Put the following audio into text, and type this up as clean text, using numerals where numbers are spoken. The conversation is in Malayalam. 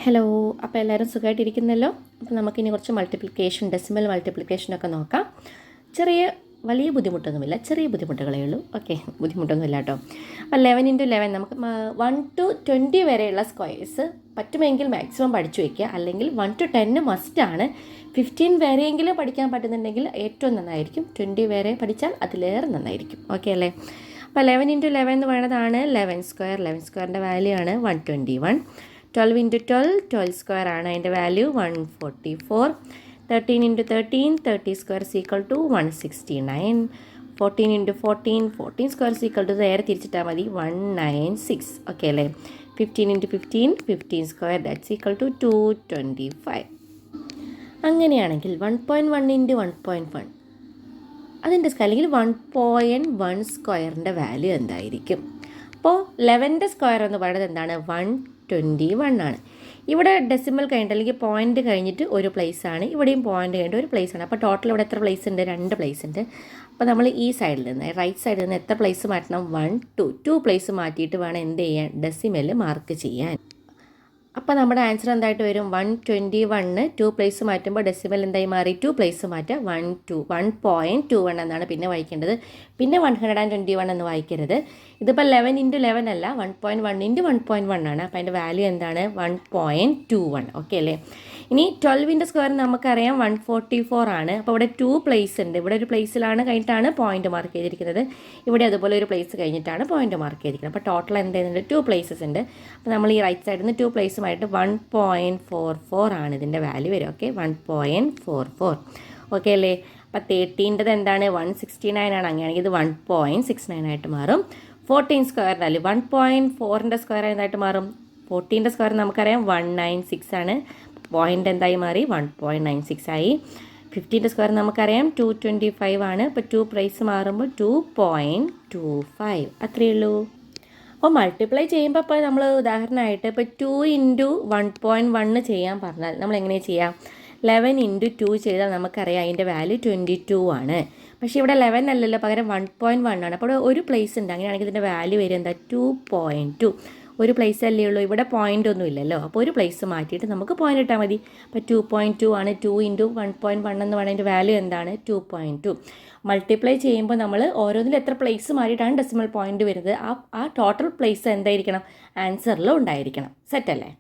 ഹലോ, അപ്പോൾ എല്ലാവരും സുഖമായിട്ടിരിക്കുന്നല്ലോ. അപ്പോൾ നമുക്കിനി കുറച്ച് ഡെസിമൽ മൾട്ടിപ്ലിക്കേഷനൊക്കെ നോക്കാം. വലിയ ബുദ്ധിമുട്ടൊന്നുമില്ല, ചെറിയ ബുദ്ധിമുട്ടുകളേ ഉള്ളൂ. ഓക്കെ, ബുദ്ധിമുട്ടൊന്നുമില്ല കേട്ടോ. അപ്പോൾ 11 × 11 നമുക്ക് 1 to 20 വരെയുള്ള സ്ക്വയേഴ്സ് പറ്റുമെങ്കിൽ മാക്സിമം പഠിച്ചു വയ്ക്കുക. അല്ലെങ്കിൽ 1 to 10 മസ്റ്റാണ്. 15 വരെയെങ്കിലും പഠിക്കാൻ പറ്റുന്നുണ്ടെങ്കിൽ ഏറ്റവും നന്നായിരിക്കും. 20 വരെ പഠിച്ചാൽ അതിലേറെ നന്നായിരിക്കും. ഓക്കെ അല്ലേ? അപ്പോൾ 11 × 11 എന്ന് പറയുന്നതാണ് 11 സ്ക്വയർ. 11 സ്ക്വയറിൻ്റെ വാല്യൂ ആണ് 121. 12 × 12 12 സ്ക്വയർ ആണ്, അതിൻ്റെ value 144. 13 × 13 30 square equal to 169. 14 × 14 14 square equal to നേരെ തിരിച്ചിട്ടാൽ മതി 196. ഓക്കെ അല്ലേ? 15 × 15 15 സ്ക്വയർ ദാറ്റ്സ് ഈക്വൽ ടു 225. അങ്ങനെയാണെങ്കിൽ 1.1 × 1.1 അതിൻ്റെ അല്ലെങ്കിൽ 1.1 സ്ക്വയറിൻ്റെ വാല്യൂ എന്തായിരിക്കും? അപ്പോൾ 11ൻ്റെ സ്ക്വയർ എന്ന് പറയുന്നത് എന്താണ്? 121 ആണ്. ഇവിടെ ഡെസിമൽ കഴിഞ്ഞിട്ട് അല്ലെങ്കിൽ പോയിൻ്റ് കഴിഞ്ഞിട്ട് ഒരു പ്ലേസ് ആണ്, ഇവിടെയും പോയിൻ്റ് കഴിഞ്ഞിട്ട് ഒരു പ്ലേസ് ആണ്. അപ്പോൾ ടോട്ടൽ ഇവിടെ എത്ര പ്ലേസ് ഉണ്ട്? 2 പ്ലേസ് ഉണ്ട്. അപ്പോൾ നമ്മൾ ഈ സൈഡിൽ നിന്ന് റൈറ്റ് സൈഡിൽ നിന്ന് എത്ര പ്ലേസ് മാറ്റണം? 1 2 പ്ലേസ് മാറ്റിയിട്ട് വേണം എന്ത് ചെയ്യാൻ? ഡെസിമൽ മാർക്ക് ചെയ്യാൻ. അപ്പോൾ നമ്മുടെ ആൻസർ എന്തായിട്ട് വരും? 121 2 പ്ലേസ് മാറ്റുമ്പോൾ ഡെസിമൽ എന്തായി മാറി? 2 പ്ലേസ് മാറ്റുക 1.21 എന്നാണ് പിന്നെ വായിക്കേണ്ടത്. പിന്നെ 121 എന്ന് വായിക്കരുത്. ഇതിപ്പോൾ 11 × 11 അല്ല, 1.1 × 1.1 ആണ്. അപ്പോൾ അതിൻ്റെ വാല്യൂ എന്താണ്? 1.21. ഓക്കെ അല്ലേ? ഇനി 12ൻ്റെ സ്ക്വയർ നമുക്കറിയാം 144 ആണ്. അപ്പോൾ ഇവിടെ 2 പ്ലേസ് ഉണ്ട്. ഇവിടെ ഒരു പ്ലേസിലാണ് കഴിഞ്ഞിട്ടാണ് പോയിന്റ് മാർക്ക് ചെയ്തിരിക്കുന്നത്. ഇവിടെ അതുപോലെ ഒരു പ്ലേസ് കഴിഞ്ഞിട്ടാണ് പോയിന്റ് മാർക്ക് ചെയ്തിരിക്കുന്നത്. അപ്പോൾ ടോട്ടൽ എന്ത് ചെയ്യുന്നുണ്ട്? 2 പ്ലേസസ് ഉണ്ട്. അപ്പോൾ നമ്മൾ ഈ റൈറ്റ് സൈഡിൽ നിന്ന് 2 പ്ലേസുമായിട്ട് 1.44 ആണ് ഇതിൻ്റെ വാല്യൂ വരും. ഓക്കെ, 1.44. ഓക്കെ അല്ലേ? അപ്പോൾ 13ൻ്റെത് എന്താണ്? 169 ആണ്. അങ്ങനെയാണെങ്കിൽ ഇത് 1.69 ആയിട്ട് മാറും. 14 സ്ക്വയർ വാല്യൂ 1.4ൻ്റെ സ്ക്വയർ എന്തായിട്ട് മാറും? 14ൻ്റെ സ്ക്വയർ നമുക്കറിയാം 196 ആണ്. പോയിൻ്റ് എന്തായി മാറി? 1.96 ആയി. 15ൻ്റെ സ്ക്വയർ നമുക്കറിയാം 225 ആണ്. അപ്പോൾ 2 പ്രൈസ് മാറുമ്പോൾ 2.25 അത്രയേ ഉള്ളൂ. അപ്പോൾ മൾട്ടിപ്ലൈ ചെയ്യുമ്പോൾ ഇപ്പോൾ നമ്മൾ ഉദാഹരണമായിട്ട് ഇപ്പോൾ 2 × 1.1 ചെയ്യാൻ പറഞ്ഞാൽ നമ്മൾ എങ്ങനെ ചെയ്യാം? 11 × 2 ചെയ്താൽ നമുക്കറിയാം അതിൻ്റെ വാല്യൂ 22 ആണ്. പക്ഷേ ഇവിടെ 11 അല്ലല്ലോ, പകരം 1.1 ആണ്. അപ്പോൾ ഒരു പ്ലേസ് ഉണ്ട്. അങ്ങനെയാണെങ്കിൽ ഇതിൻ്റെ വാല്യൂ വരും എന്താ? 2.2. ഒരു പ്ലേസ് അല്ലേ ഉള്ളൂ, ഇവിടെ പോയിൻ്റ് ഒന്നും ഇല്ലല്ലോ. അപ്പോൾ ഒരു പ്ലേസ് മാറ്റിയിട്ട് നമുക്ക് പോയിൻ്റ് ഇട്ടാൽ മതി. അപ്പോൾ 2.2 ആണ്. 2 × 1.1 എന്ന് പറയുന്നതിൻ്റെ വാല്യൂ എന്താണ്? 2.2. മൾട്ടിപ്ലൈ ചെയ്യുമ്പോൾ നമ്മൾ ഓരോന്നിലും എത്ര പ്ലേസ് മാറിയിട്ടാണ് ഡെസിമൽ പോയിൻ്റ് വരുന്നത്, ആ ടോട്ടൽ പ്ലേസ് എന്തായിരിക്കണം? ആൻസറിൽ ഉണ്ടായിരിക്കണം. സെറ്റല്ലേ?